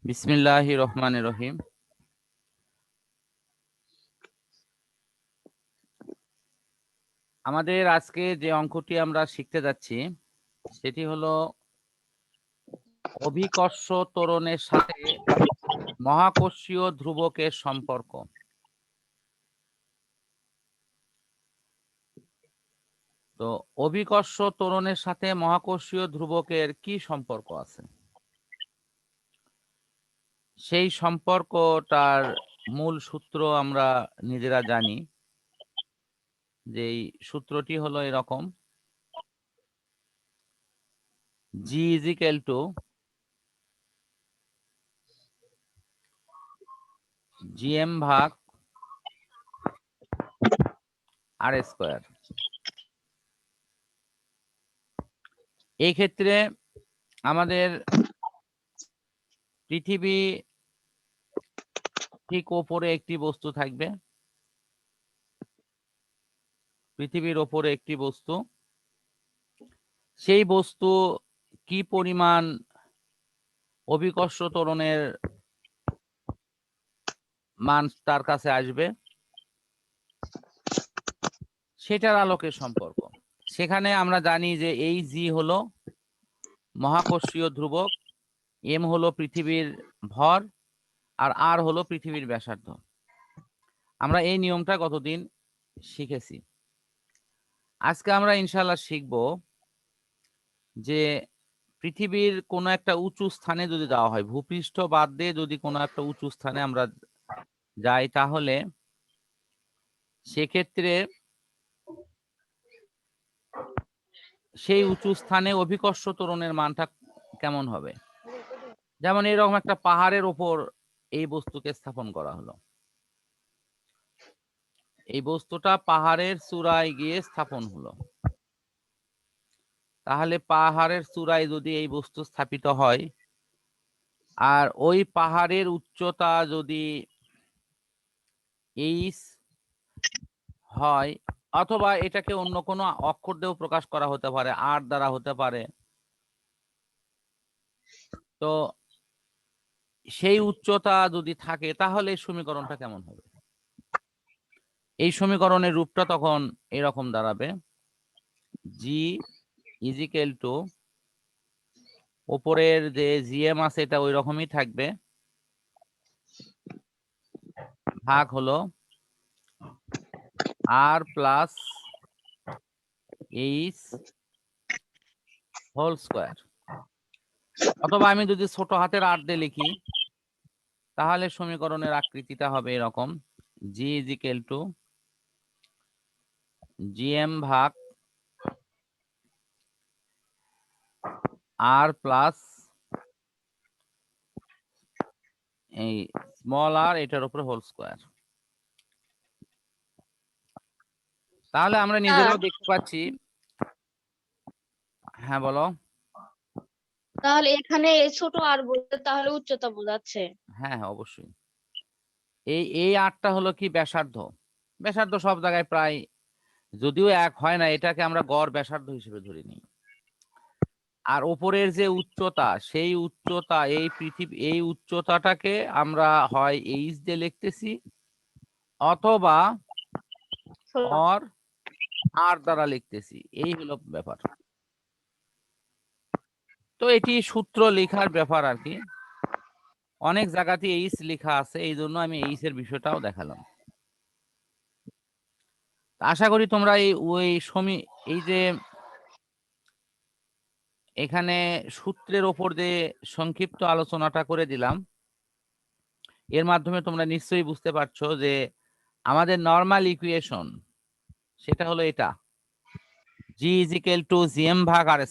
বিসমিল্লাহির রহমানির রহিম। আমাদের আজকে যে অঙ্কটি আমরা শিখতে যাচ্ছি সেটি হলো অভিকর্ষ ত্বরণের সাথে মহাকর্ষীয় ধ্রুবকের সম্পর্ক। তো অভিকর্ষ ত্বরণের সাথে মহাকর্ষীয় ধ্রুবকের কি সম্পর্ক আছে? সেই সম্পর্কটার মূল সূত্র আমরা নিজেরা জানি, যে এই সূত্রটি হলো এরকম: G = GM ভাগ R²। এই ক্ষেত্রে আমাদের পৃথিবী ঠিক ওপরে একটি বস্তু থাকবে, পৃথিবীর ওপরে একটি বস্তু। সেই বস্তু কি পরিমাণ অভিকর্ষ ত্বরণের মান তার কাছে আসবে সেটার আলোকের সম্পর্ক। সেখানে আমরা জানি যে এই G হলো মহাকর্ষীয় ধ্রুবক, M হলো পৃথিবীর ভর, আর R হলো পৃথিবীর ব্যাসার্ধ। আমরা এই নিয়মটা গতদিন শিখেছি। আজকে আমরা ইনশাআল্লাহ শিখব যে পৃথিবীর কোনো একটা উঁচু স্থানে যদি যাওয়া হয়, ভূপৃষ্ঠ বাদ দিয়ে যদি কোনো একটা উঁচু স্থানে আমরা যাই, তাহলে সেক্ষেত্রে সেই উঁচু স্থানে অভিকর্ষ ত্বরণের মানটা কেমন হবে। যেমন এরকম একটা পাহাড়ের ওপর এই বস্তুকে স্থাপন করা হলো। এই বস্তুটা পাহাড়ের চূড়ায় গিয়ে স্থাপন হলো। তাহলে পাহাড়ের চূড়ায় যদি এই বস্তু স্থাপিত হয়, আর ওই পাহাড়ের উচ্চতা যদি h হয়, অথবা এটাকে অন্য কোনো অক্ষর দিয়েও প্রকাশ করা হতে পারে, r দ্বারা হতে পারে, তো সেই উচ্চতা যদি থাকে তাহলে এই সমীকরণটা কেমন হবে? এই সমীকরণের রূপটা তখন এরকম দাঁড়াবে: G = ওপরের যে GM আছে এটা ওই রকমই থাকবে, ভাগ হলো R + H²। অথবা আমি যদি ছোট হাতের r দিয়ে লিখি তাহলে সমীকরণের আকৃতিটা হবে এরকম: G = GM ভাগ R + এই r এটার উপরে হোল²। তাহলে আমরা নিজেরাও দেখতে পাচ্ছি। হ্যাঁ বলো। তাহলে এখানে ছোট আর বলতে তাহলে উচ্চতা বোঝাচ্ছে। হ্যাঁ হ্যাঁ, অবশ্যই। এই আরটা হলো কি ব্যাসার্ধ। ব্যাসার্ধ সব জায়গায় প্রায় যদিও এক হয় না, এটাকে আমরা গড় ব্যাসার্ধ হিসেবে ধরে নিই। আর ওপরের যে উচ্চতা, সেই উচ্চতা এই উচ্চতাটাকে আমরা হয় h দিয়ে লিখতেছি অথবা or r দ্বারা লিখতেছি। এই হলো ব্যাপার। তো এটি সূত্র লেখার ব্যাপার আর কি। অনেক জায়গাতে h লেখা আছে, এই জন্য আমি h এর বিষয়টাও দেখালাম। আশা করি তোমরা এই যে এখানে সূত্রের ওপর যে সংক্ষিপ্ত আলোচনাটা করে দিলাম, এর মাধ্যমে তোমরা নিশ্চয়ই বুঝতে পারছো যে আমাদের নরমাল ইকুয়েশন সেটা হলো এটা: G = GM ভাগ R²।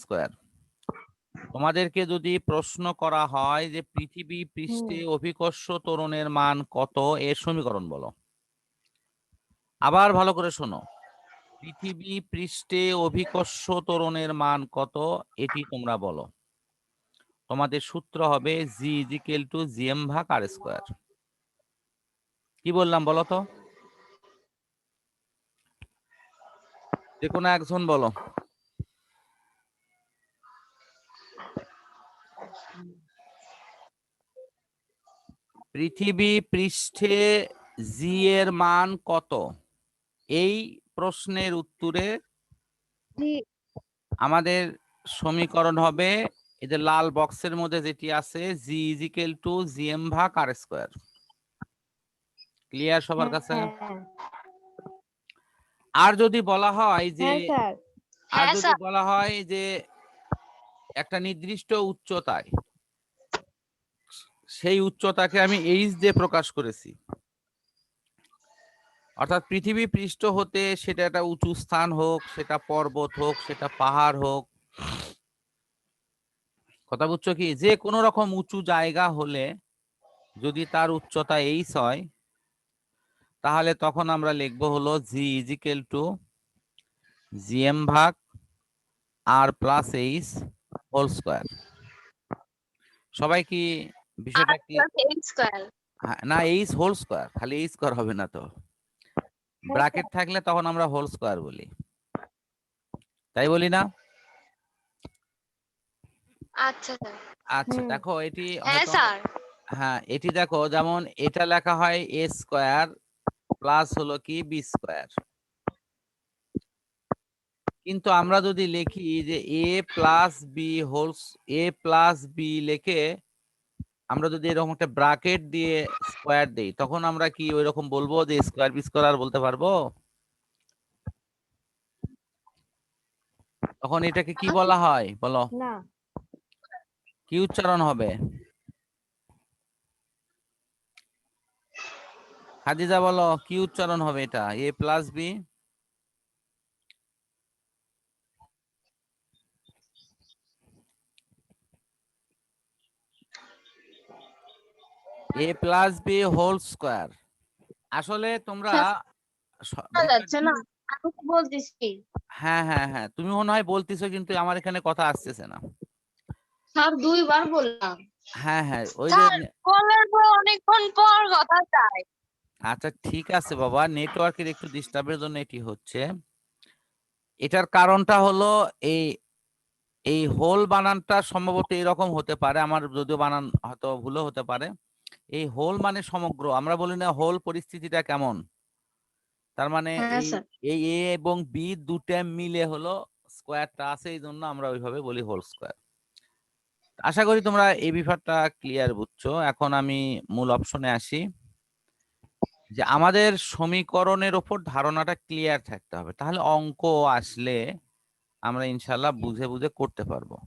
তোমাদেরকে যদি প্রশ্ন করা হয় যে পৃথিবী পৃষ্ঠে অভিকর্ষ ত্বরণের মান কত, এর সমীকরণ বলো। আবার ভালো করে শোনো, পৃথিবী পৃষ্ঠে অভিকর্ষ ত্বরণের মান কত এটি তোমরা বলো। তোমাদের সূত্র হবে G = GM ভাগ R²। কি বললাম বলো তো? যে কোনো একজন বলো। পৃথিবী পৃষ্ঠে জি এর মান কত? এই প্রশ্নের উত্তরে আমাদের সমীকরণ হবে এই যে লাল বক্সের মধ্যে যেটি আছে জি ইজ ইকুয়াল টু জিএম ভাগ আর স্কোয়ার। ক্লিয়ার সবার কাছে? আর যদি বলা হয় যে হ্যাঁ যদি স্যার। বলা হয় যে একটা নির্দিষ্ট উচ্চতায়, সেই উচ্চতাকে আমি এইচ দিয়ে প্রকাশ করেছি, অর্থাৎ পৃথিবী পৃষ্ঠ হতে সেটা একটা উঁচু স্থান হোক, সেটা পর্বত হোক, সেটা পাহাড় হোক, কথা বুঝছো কি? যে কোনো রকম উঁচু জায়গা হলে যদি তার উচ্চতা এইচ হয়, তাহলে তখন আমরা লিখবো হলো জি ইজ ইকুয়াল টু জিএম ভাগ আর প্লাস এইচ হোল স্কোয়ার। সবাই কি বিষয়টা কি? না, এইচ হোল স্কোয়ার, খালি এইচ স্কোয়ার হবে না তো, ব্র্যাকেট থাকলে তখন আমরা হোল স্কোয়ার বলি, তাই বলি না? আচ্ছা স্যার। আচ্ছা দেখো এটি হ্যাঁ হয়তো, স্যার। হ্যাঁ এটি দেখো, যেমন এটা লেখা হয় এ স্কোয়ার প্লাস হলো কি বি স্কোয়ার, কিন্তু আমরা যদি লিখি যে এ প্লাস বি হোলস, এ প্লাস বি লিখে আমরা যদি এরকম একটা ব্র্যাকেট দিয়ে স্কোয়ার দেই, তখন আমরা কি ওই রকম বলবো যে স্কোয়ার বি স্কোয়ার আর বলতে পারবো? তখন এটাকে কি বলা হয় বলো? না। কি উচ্চারণ হবে? খাদিজা বলো কি উচ্চারণ হবে এটা? এ প্লাস বি, এ প্লাস বি হোল স্কোয়ার। আসলে তোমরা যাচ্ছে না, আমি তো বলতেছি। হ্যাঁ হ্যাঁ হ্যাঁ, তুমি মনে হয় বলতেছো কিন্তু আমার এখানে কথা আসতেছে না। স্যার 2 বার বললাম। হ্যাঁ হ্যাঁ, ওই যে স্যার বলার পর অনেকক্ষণ পর কথা চাই। আচ্ছা ঠিক আছে বাবা, নেটওয়ার্কের একটু ডিস্টার্বের জন্য এটি হচ্ছে। এটার কারণটা হলো এই এই হোল বানানটা সম্ভবত এরকম হতে পারে, আমার যদিও বানান হয়তো ভুলও হতে পারে। এই হোল মানে সমগ্র, আমরা বলি না হোল পরিস্থিতিটা কেমন, তার মানে হ্যাঁ এই স্যার। এই এ এবং বি দুটো মিলে হলো স্কোয়ারটা আছে, এই জন্য আমরা ওইভাবে বলি হোল স্কোয়ার। আশা করি তোমরা এই বিষয়টা ক্লিয়ার বুঝছো। এখন আমি মূল অপশনে আসি, যে আমাদের সমীকরণের ওপর ধারণাটা ক্লিয়ার থাকতে হবে, তাহলে অঙ্ক আসলে আমরা ইনশাল্লাহ বুঝে বুঝে করতে পারবো।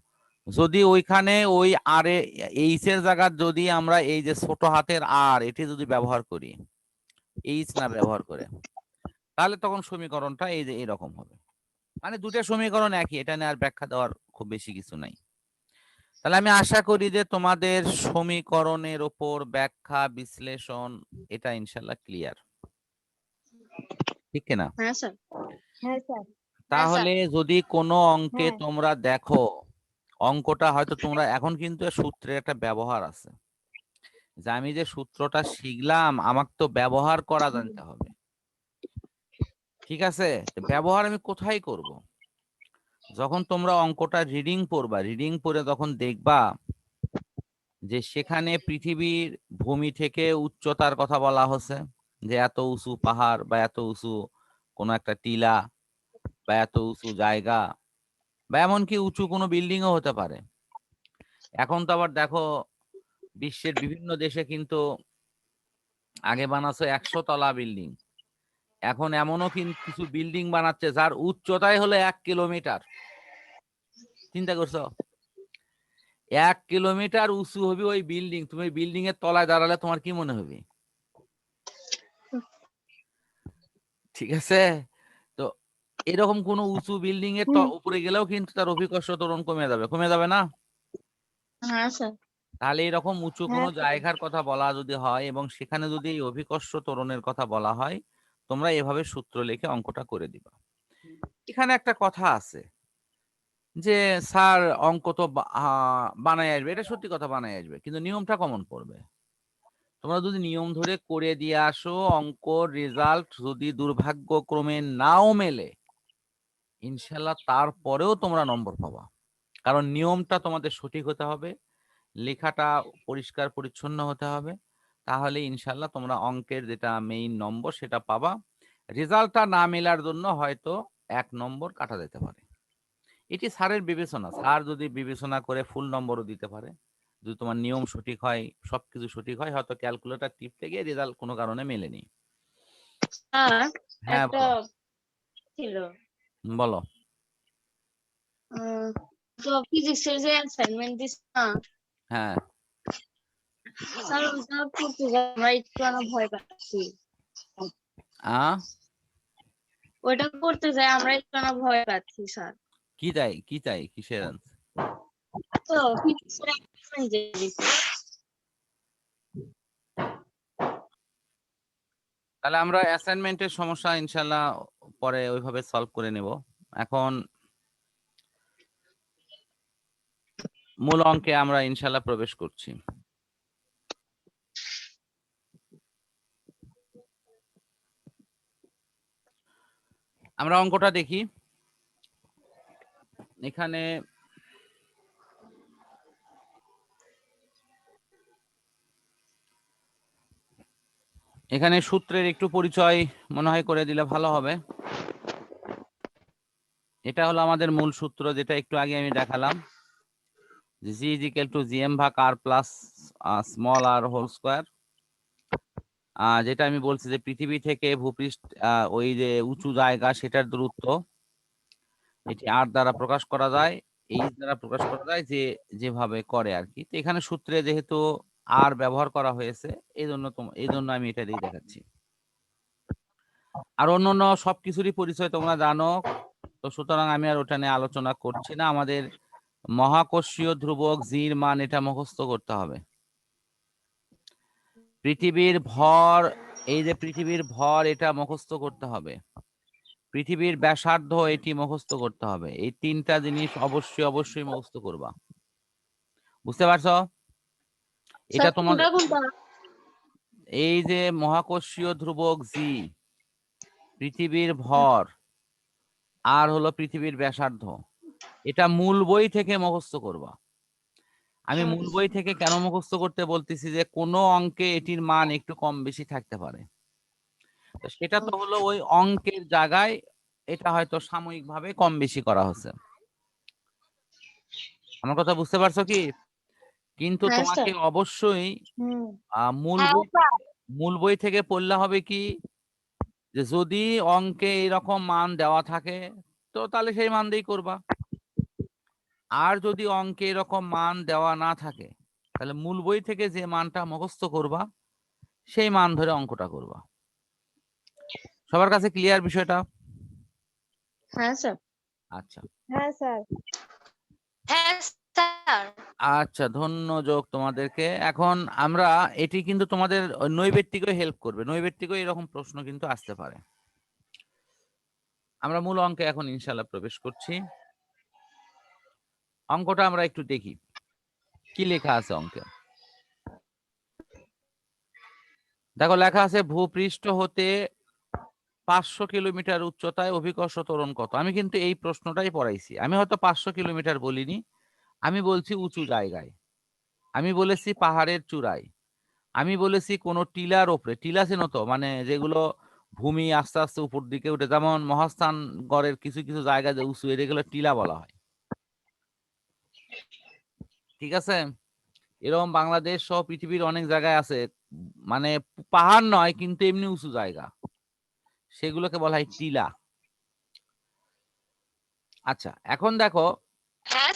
যদি ওইখানে ওই আর এইচ এর জায়গা যদি আমরা এই যে ছোট হাতের আর এটি যদি ব্যবহার করি, এইচ না ব্যবহার করে, তাহলে তখন সমীকরণটা এই যে এরকম হবে। মানে দুটো সমীকরণ একই, এটা নিয়ে আর ব্যাখ্যা দেওয়ার খুব বেশি কিছু নাই। তাহলে আমি আশা করি যে তোমাদের সমীকরণের ওপর ব্যাখ্যা বিশ্লেষণ এটা ইনশাল্লাহ ক্লিয়ার, ঠিক কিনা? হ্যাঁ স্যার। হ্যাঁ স্যার। তাহলে যদি কোনো অঙ্কে হ্যাঁ। তোমরা দেখো অঙ্কটা হয়তো তোমরা এখন কিন্তু এর সূত্রের একটা ব্যবহার আছে, যে আমি যে সূত্রটা শিখলাম আমাকে তো ব্যবহার করা জানতে হবে, ঠিক আছে? তো ব্যবহার আমি কোথায় করব? যখন তোমরা অঙ্কটা রিডিং পড়বা, রিডিং পড়ে যখন দেখবা যে সেখানে পৃথিবীর ভূমি থেকে উচ্চতার কথা বলা হচ্ছে, যে এত উঁচু পাহাড় বা এত উঁচু কোনো একটা টিলা বা এত উঁচু জায়গা বা এমনকি উঁচু কোনো বিল্ডিংও হতে পারে। এখন তো আবার দেখো বিশ্বের বিভিন্ন দেশে কিন্তু আগে বানাচ্ছে 100 তলা বিল্ডিং, এখন এমনও কিন্তু কিছু বিল্ডিং বানাচ্ছে যার উচ্চতাই হলো 1 কিলোমিটার। চিন্তা করছো? 1 কিলোমিটার উঁচু হবে ওই বিল্ডিং, তুমি বিল্ডিং এর তলায় দাঁড়ালে তোমার কি মনে হবে? ঠিক আছে? তো এরকম কোন উঁচু বিল্ডিং এর উপরে গেলেও কিন্তু তার অভিকর্ষ ত্বরণ কমে যাবে, কমে যাবে না? হ্যাঁ স্যার। তাহলে এরকম উঁচু কোনো হ্যাঁ স্যার। জায়গার কথা বলা যদি হয় এবং সেখানে যদি এই অভিকর্ষ ত্বরণের কথা বলা হয়, তোমরা এভাবে সূত্র লিখে অঙ্কটা করে দিবা। এখানে একটা কথা আছে যে স্যার অঙ্ক তো বানায় আসবে, এটা সত্যি কথা, বানায় আসবে, কিন্তু নিয়মটা কমন পড়বে। তোমরা যদি নিয়ম ধরে করে দিয়ে আসো, অঙ্ক রেজাল্ট যদি দুর্ভাগ্যক্রমে নাও মেলে, ইনশাল্লাহ তারপরেও তোমরা নম্বর পাবা, কারণ নিয়মটা তোমাদের সঠিক হতে হবে লেখাটা পরিষ্কার পরিচ্ছন্ন হতে হবে, তাহলে ইনশাল্লাহ তোমরা অঙ্কের যেটা মেইন নম্বর সেটা পাবা। রেজাল্টটা না মেলার জন্য হয়তো 1 নম্বর কাটা যেতে পারে। এটি স্যারের বিবেচনা, স্যার যদি বিবেচনা করে ফুল নম্বরও দিতে পারে। যদি তোমার নিয়ম সঠিক হয়, সবকিছু সঠিক হয়, হয়তো ক্যালকুলেটর টিপতে গিয়ে রেজাল্ট কোনো কারণে মেলেনি। স্যার হ্যাঁ একটা বলো। ছিল বলো। তো ফিজিক্সের যে অ্যাসাইনমেন্ট দিছে না হ্যাঁ, স্যার ওটা করতে যাই আমরা একটু ভয় পাচ্ছি। ওইটা করতে যাই আমরা একটু ভয় পাচ্ছি স্যার। কি চাই কিসের answer? তো ফিজিক্সের অ্যাসাইনমেন্ট যে দিছে তাহলে আমরা অ্যাসাইনমেন্টের সমস্যা ইনশাল্লাহ পরে ওইভাবে সলভ করে নেব। এখন মূল অঙ্কে আমরা ইনশাল্লাহ প্রবেশ করছি। আমরা অঙ্কটা দেখি। এখানে সূত্রের একটু পরিচয় মনে হয় করে দিলে ভালো হবে। এটা হলো আমাদের মূল সূত্র, যেটা একটু আগে আমি দেখালাম, জি ইজ ইকুয়াল টু জিএম ভাগ আর প্লাস স্মল আর হোল স্কোয়ার। যেটা আমি বলছি যে পৃথিবী থেকে ভূপৃষ্ঠ ওই যে উঁচু জায়গা সেটার দূরত্ব, এটি আর দ্বারা প্রকাশ করা যায়, এইচ দ্বারা প্রকাশ করা যায়, যে যেভাবে করে আর কি। তো এখানে সূত্রে যেহেতু আর ব্যবহার করা হয়েছে, এই জন্য আমি এটা দিয়ে দেখাচ্ছি। আর অন্যান্য সবকিছুরই পরিচয় তোমরা জানো, তো সুতরাং আমি আর ওটা নিয়ে আলোচনা করছি না। আমাদের মহাকর্ষীয় ধ্রুবক জির মান এটা মুখস্থ করতে হবে। পৃথিবীর ভর, এই যে পৃথিবীর ভর এটা মুখস্থ করতে হবে। পৃথিবীর ব্যাসার্ধ এটি মুখস্থ করতে হবে। এই 3টা জিনিস অবশ্যই মুখস্থ করবা। বুঝতে পারছো? এটা স্যার তোমাদের কোনটা এই যে মহাকর্ষীয় ধ্রুবক জি, পৃথিবীর ভর, আর হলো পৃথিবীর ব্যাসার্ধ, এটা মূল বই থেকে মুখস্থ করবা। আমি মূল বই থেকে কেন মুখস্থ করতে বলতেছি, যে কোনো অঙ্কে এটির মান একটু কম বেশি থাকতে পারে। তো সেটা তো হলো ওই অঙ্কের জায়গায় এটা হয়তো সাময়িকভাবে কম বেশি করা হচ্ছে। আমার কথা বুঝতে পারছো কি? কিন্তু হ্যাঁ স্যার। তোমাকে অবশ্যই হুম মূল হ্যাঁ বই স্যার। মূল বই থেকে পড়লে হবে কি, যে যদি অঙ্কে এরকম মান দেওয়া থাকে তো তাহলে সেই মান দিয়েই করবা। আর যদি অঙ্কে এরকম মান দেওয়া না থাকে, তাহলে মূল বই থেকে যে মানটা মুখস্থ করবা সেই মান ধরে অঙ্কটা করবা। সবার কাছে ক্লিয়ার বিষয়টা? হ্যাঁ স্যার। আচ্ছা হ্যাঁ স্যার। হ্যাঁ স্যার। আচ্ছা, ধন্যযোগ তোমাদেরকে। এখন আমরা এটি কিন্তু তোমাদের নৈবেত্তিকও হেল্প করবে, নৈবেত্তিকও এরকম প্রশ্ন কিন্তু আসতে পারে। আমরা মূল অঙ্কে এখন ইনশাল্লাহ প্রবেশ করছি। অঙ্কটা আমরা একটু দেখি কি লেখা আছে অঙ্কে। দেখো লেখা আছে ভূপৃষ্ঠ হতে 500 কিলোমিটার উচ্চতায় অভিকর্ষ ত্বরণ কত। আমি কিন্তু এই প্রশ্নটাই পড়াইছি, আমি হয়তো 500 কিলোমিটার বলিনি, আমি বলছি উঁচু জায়গায়, আমি বলেছি পাহাড়ের চূড়ায়, আমি বলেছি কোন টিলার ওপরে। টিলা চেনো তো, মানে যেগুলো ভূমি আস্তে আস্তে উপর দিকে উঠে, যেমন মহাস্থান গড়ের কিছু কিছু জায়গা যে উঁচু, এগুলো টিলা বলা হয়। ঠিক আছে? এরকম বাংলাদেশ সহ পৃথিবীর অনেক জায়গায় আছে, মানে পাহাড় নয় কিন্তু এমনি উঁচু জায়গা, সেগুলোকে বলা হয় টিলা। আচ্ছা এখন দেখো, হ্যাঁ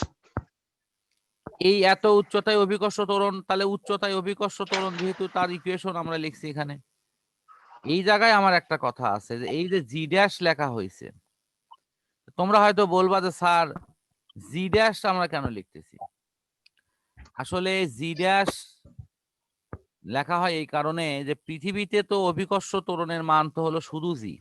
এই এত উচ্চতায় অভিকর্ষ ত্বরণ, তাহলে উচ্চতায় অভিকর্ষ ত্বরণ যেহেতু, তার ইকুয়েশন আমরা লিখছি এখানে। এই জায়গায় আমার একটা কথা আছে, যে এই যে জি ড্যাশ লেখা হয়েছে, তোমরা হয়তো বলবা যে স্যার জি ড্যাশ আমরা কেন লিখতেছি। আসলে জি ড্যাশ লেখা হয় এই কারণে, যে পৃথিবীতে তো অভিকর্ষ ত্বরণের মান তো হলো শুধু জি,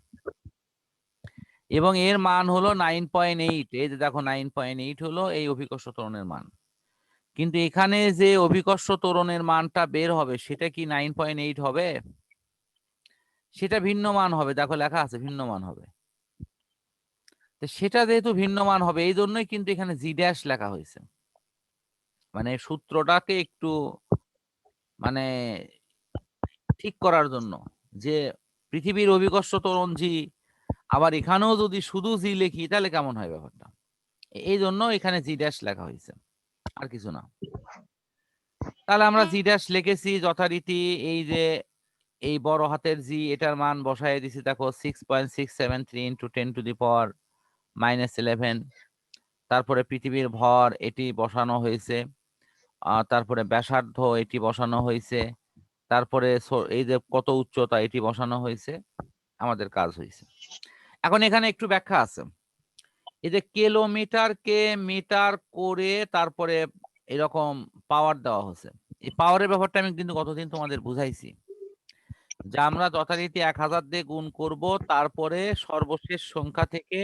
এবং এর মান হলো 9.8। এই যে দেখো 9.8 হলো এই অভিকর্ষ ত্বরণের মান। কিন্তু এখানে যে অভিকর্ষ ত্বরণের মানটা বের হবে সেটা কি 9.8 হবে? সেটা ভিন্ন মান হবে, দেখো লেখা আছে ভিন্ন মান হবে। তো সেটা যেহেতু ভিন্ন মান হবে, এই জন্যই কিন্তু এখানে জি ড্যাশ লেখা হয়েছে। মানে সূত্রটাকে একটু মানে ঠিক করার জন্য, যে পৃথিবীর অভিকর্ষ ত্বরণ জি, আবার এখানেও যদি শুধু জি লিখি তাহলে কেমন হয় ব্যাপারটা। এই জন্য এখানে জি ড্যাশ লেখা হয়েছে, আর কিছু না। তাহলে আমরা জি ড্যাশ লিখেছি যথারীতি। এই যে এই বড় হাতের জি, এটার মান বসায় দিছি, দেখো 6.673 ইন্টু 10⁻⁻11। তারপরে পৃথিবীর ভর এটি বসানো হয়েছে, তারপরে ব্যাসার্ধ এটি বসানো হয়েছে, তারপরে এই যে কত উচ্চতা এটি বসানো হয়েছে, আমাদের কাজ হয়েছে। এখন এখানে একটু ব্যাখ্যা আছে। এই যে কিলোমিটারকে মিটার করে তারপরে এরকম পাওয়ার দেওয়া হয়েছে। এই পাওয়ারের ব্যাপারটা আমি কিন্তু গতদিন তোমাদের বুঝাইছি, যে আমরা যথারীতি 1000 দিয়ে গুণ করব, তারপরে সর্বশেষ সংখ্যা থেকে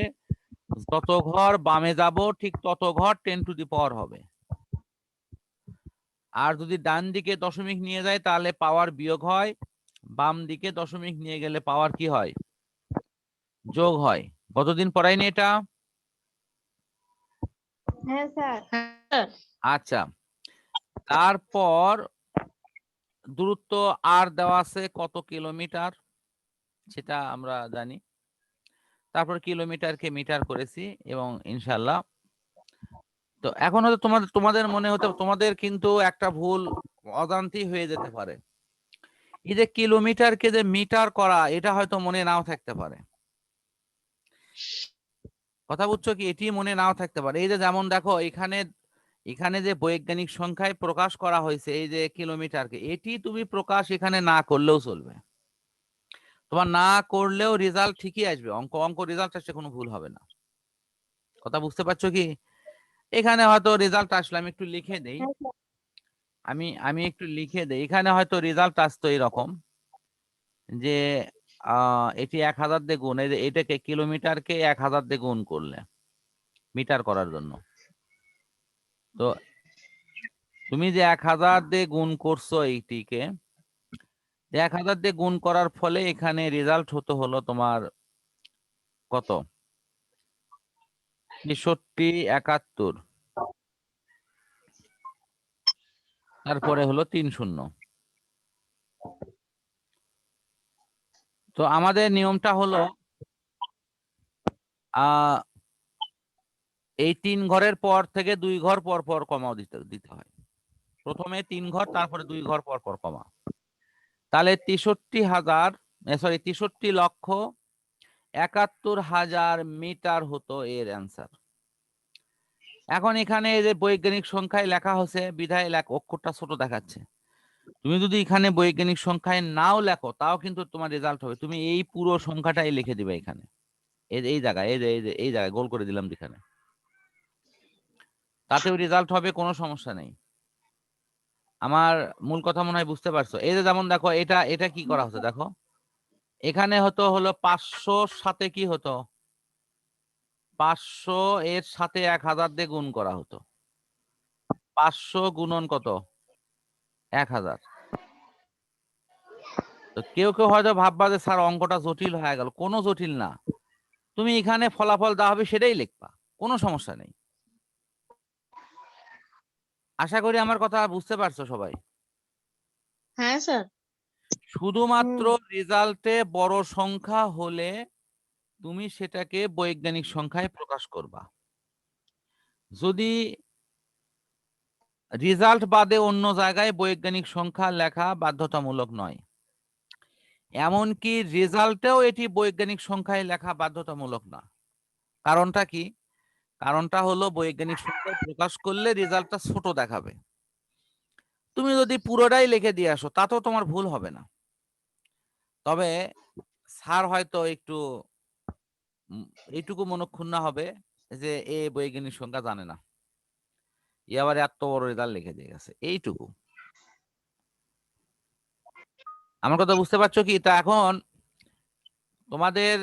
যত ঘর বামে যাব ঠিক তত ঘর 10⁻⁴ হবে। আর যদি ডান দিকে দশমিক নিয়ে যায় তাহলে পাওয়ার বিয়োগ হয়, বাম দিকে দশমিক নিয়ে গেলে পাওয়ার কি হয়? যোগ হয়। কতদিন পড়াইনি এটা? হ্যাঁ স্যার। আচ্ছা, তারপর দূরত্ব আর দেওয়া আছে কত কিলোমিটার, সেটা আমরা জানি। তারপর কিলোমিটারকে মিটার করেছি, এবং ইনশাল্লাহ তো এখন হয়তো তোমাদের মনে হতে, তোমাদের কিন্তু একটা ভুল অজান্তেই হয়ে যেতে পারে। এই যে কিলোমিটারকে যে মিটার করা, এটা হয়তো মনে নাও থাকতে পারে। কথা বুঝছো কি? এটি মনে নাও থাকতে পারে। এই যে যেমন দেখো এখানে, এখানে যে বৈজ্ঞানিক সংখ্যায় প্রকাশ করা হয়েছে এই যে কিলোমিটারকে, এটি তুমি প্রকাশ এখানে না করলেও চলবে। তোমার না করলেও রেজাল্ট ঠিকই আসবে, অঙ্ক রেজাল্ট আসলে কোনো ভুল হবে না। কথা বুঝতে পারছো কি? এখানে হয়তো রেজাল্ট আসলে আমি একটু লিখে দেই, হ্যাঁ স্যার। আমি একটু লিখে দেই। এখানে হয়তো রেজাল্ট আসতো এরকম, যে এটি 1000 দিয়ে গুণ, এই যে এটাকে কিলোমিটারকে 1000 দিয়ে গুণ করলে মিটার করার জন্য, তো তুমি যে 1000 দিয়ে গুণ করছো এইটিকে, 1000 দিয়ে গুণ করার ফলে এখানে রেজাল্ট হলো তোমার কত? 6371, তারপরে হলো 30। তো আমাদের নিয়মটা হলো আহ এই 3 ঘরের পর থেকে 2 ঘর পর পর কমা দিতে হয়। প্রথমে 3 ঘর, তারপরে 2 ঘর পর পর কমা। তাহলে 63,71,71,000 মিটার হতো এর অ্যান্সার। এখন এখানে এই যে বৈজ্ঞানিক সংখ্যায় লেখা হয়েছে বিধায় অক্ষরটা ছোট দেখাচ্ছে। তুমি যদি এখানে বৈজ্ঞানিক সংখ্যায় নাও লেখো তাও কিন্তু তোমার রেজাল্ট হবে। তুমি এই পুরো সংখ্যাটাই লিখে দিবে এখানে, এই জায়গায়, এই জায়গায় গোল করে দিলাম যেখানে, তাতেও রেজাল্ট হবে, কোনো সমস্যা নেই। আমার মূল কথা মনে হয় বুঝতে পারছো। এই যে যেমন দেখো এটা কি করা হচ্ছে দেখো, এখানে হলো 500 সাথে কি হতো, 500 এর সাথে 1000 দিয়ে গুণ করা হতো। 500 গুণন কত? 1000। তো কেউ হয়তো ভাববা যে স্যার অঙ্কটা জটিল হয়ে গেল। কোনো জটিল না, তুমি এখানে ফলাফল দেওয়া হবে সেটাই লিখবা, কোনো সমস্যা নেই। আশা করি আমার কথা বুঝতে পারছো সবাই। হ্যাঁ স্যার। শুধুমাত্র রেজাল্টে বড় সংখ্যা হলে তুমি সেটাকে বৈজ্ঞানিক সংখ্যায় প্রকাশ করবা। যদি রেজাল্ট বাদে অন্য জায়গায় বৈজ্ঞানিক সংখ্যা লেখা বাধ্যতামূলক নয়। এমনকি রেজাল্টেও এটি বৈজ্ঞানিক সংখ্যায় লেখা বাধ্যতামূলক না। কারণটা কি? কারণটা হলো বৈজ্ঞানিক সংখ্যায় প্রকাশ করলে রেজাল্টটা ছোট দেখাবে। তুমি যদি পুরোটাই লিখে দিয়ে আসো তাতেও তোমার ভুল হবে না। তবে স্যার হয়তো একটু এইটুকু মনক্ষুণ্ণ হবে যে এ বৈজ্ঞানিক সংখ্যা জানে না, এ আবার এত বড় রেজাল্ট লিখে দিয়ে গেছে, এইটুকু। আমার কথা বুঝতে পারছো কি? তা এখন তোমাদের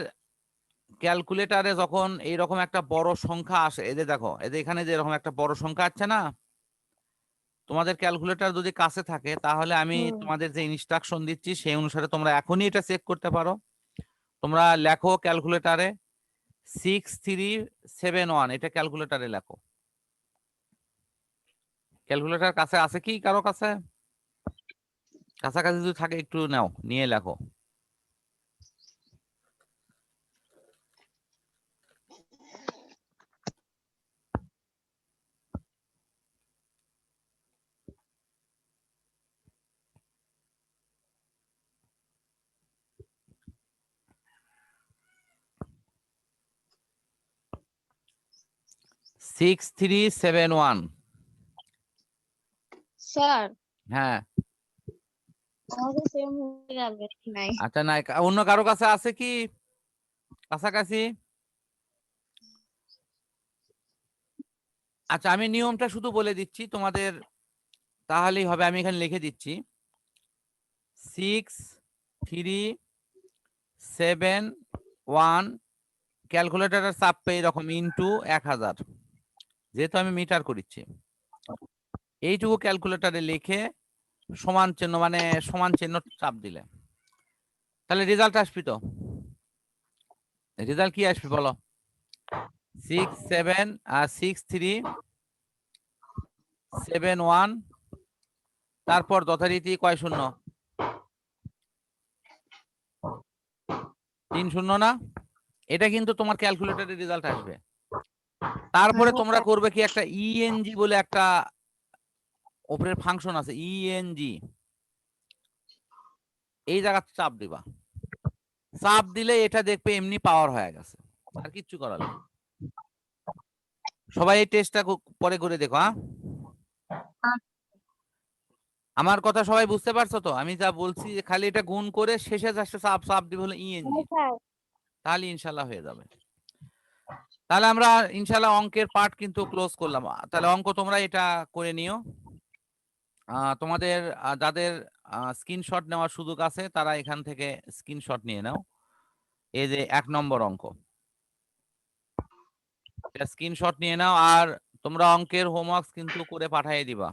ক্যালকুলেটারে যখন এইরকম একটা বড় সংখ্যা আসে, এই যে দেখো, এই যে এখানে যে এরকম একটা বড় সংখ্যা আছে না, তোমাদের ক্যালকুলেটর যদি কাছে থাকে তাহলে আমি তোমাদের যে ইনস্ট্রাকশন দিচ্ছি সেই অনুসারে তোমরা এখনই এটা চেক করতে পারো। তোমরা লেখো ক্যালকুলেটারে 6371, এটা ক্যালকুলেটারে লেখো। ক্যালকুলেটর কাছে আছে কি কারো কাছে? কাছাকাছি যদি থাকে একটু নাও, নিয়ে লেখো। Six three seven one. Sir হ্যাঁ, আমাকে সেম হয়ে যাবে নাই। আচ্ছা নাই, অন্য কারো কাছে আছে কি কাছাকাছি? আচ্ছা, আমি নিয়মটা শুধু বলে দিচ্ছি তোমাদের, তাহলেই হবে। আমি এখানে লিখে দিচ্ছি 637 ক্যালকুলেটরের চাপে এরকম ইন্টু 1000, যেহেতু আমি মিটার করিচ্ছি। এইটুকু ক্যালকুলেটরে লিখে সমান চিহ্ন, মানে সমান চিহ্ন চাপ দিলে তাহলে রেজাল্ট আসবি তো। রেজাল্ট কি আসবে বলো? 637 তারপর যথারীতি কয় শূন্য? 3 শূন্য না? এটা কিন্তু তোমার ক্যালকুলেটরের রেজাল্ট আসবে। তারপরে তোমরা করবে কি, একটা ইএনজি বলে একটা উপরের ফাংশন আছে, ইএনজি, এই জায়গাতে চাপ দিবা। চাপ দিলে এটা দেখবে এমনি পাওয়ার হয়ে গেছে, আর কিচ্ছু করার নেই। সবাই এই টেস্টটা পরে করে দেখো। হ্যাঁ, আমার কথা সবাই বুঝতে পারছো তো? আমি যা বলছি যে খালি এটা গুণ করে শেষে যাচ্ছে চাপ চাপ দিবে হলো ইএনজি, তাহলে ইনশাল্লাহ হয়ে যাবে। তাহলে আমরা ইনশাল্লাহ অঙ্কের পার্ট কিন্তু ক্লোজ করলাম। তাহলে অঙ্ক তোমরা এটা করে নিও। তোমাদের যাদের স্ক্রিনশট নেওয়ার সুযোগ আছে তারা এখান থেকে স্ক্রিনশট নিয়ে নাও। এই যে 1 নম্বর অঙ্ক, স্ক্রিনশট নিয়ে নাও। আর তোমরা অঙ্কের হোমওয়ার্ক কিন্তু করে পাঠিয়ে দিবা।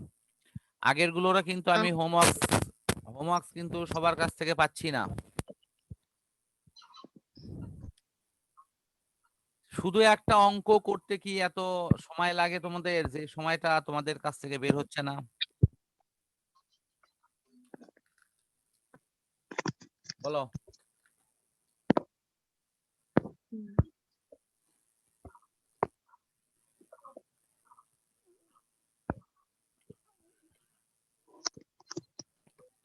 আগের গুলোরা কিন্তু আমি হোমওয়ার্ক কিন্তু সবার কাছ থেকে পাচ্ছি না। শুধু একটা অঙ্ক করতে কি এত সময় লাগে তোমাদের, যে সময়টা তোমাদের কাছ থেকে বের হচ্ছে না? বলো।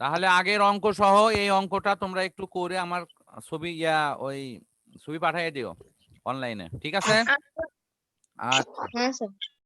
তাহলে আগের অঙ্ক সহ এই অঙ্কটা তোমরা একটু করে আমার ছবি ওই ছবি পাঠিয়ে দিও অনলাইনে, ঠিক আছে? আচ্ছা। হ্যাঁ স্যার।